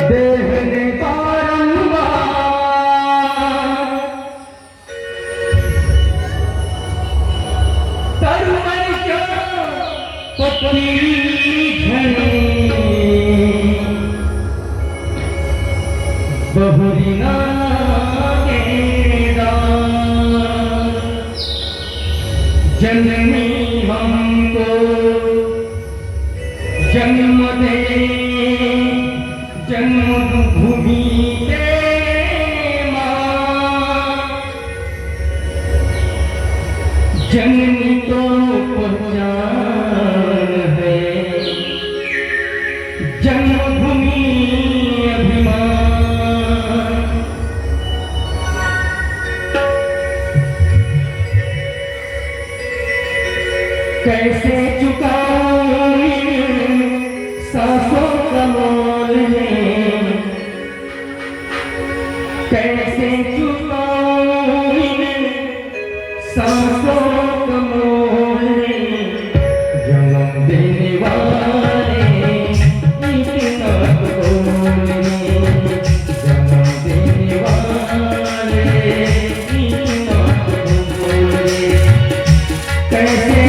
देहने बारंबार तरुण क्या पत्नी घनी बहुरिना जननी हमको जन्म दे जन्मभूमि के मां जननी तो पहचान है जन्मभूमि अभिमान कैसे चुकाऊं सांसों का मोल है कैसे चुकाऊं सांसों का मोल है जन्म देने वाले इतना बोल जन्म देने वाले इतना बोल कैसे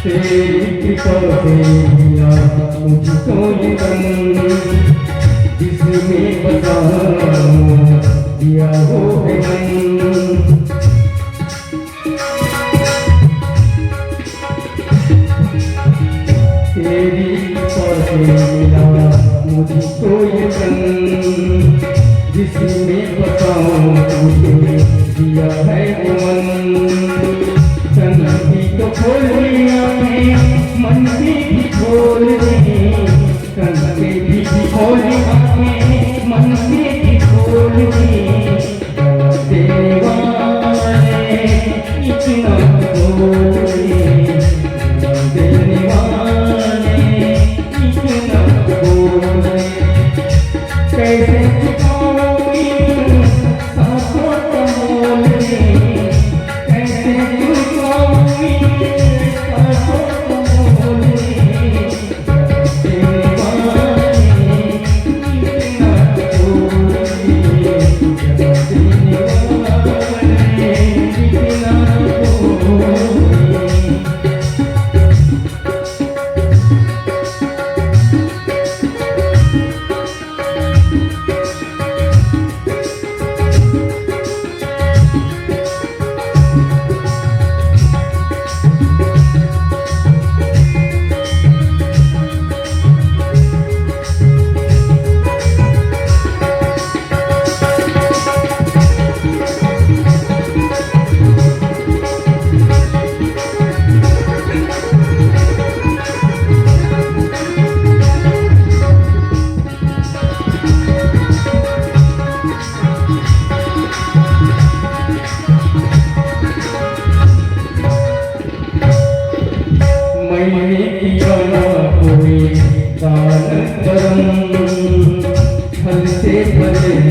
तेरी कृपा से मिला मुझको ये तन जिसमें बसा दिया वो है मन तेरी कृपा से मिला मुझको ये तन जिसमें बसा मुझे दिया है वो मन तन भी तो खोल मन भी खोल दे तन भी खोल मन भी खोल दे देवा ने किया ना कोई दान करम, फल से भरे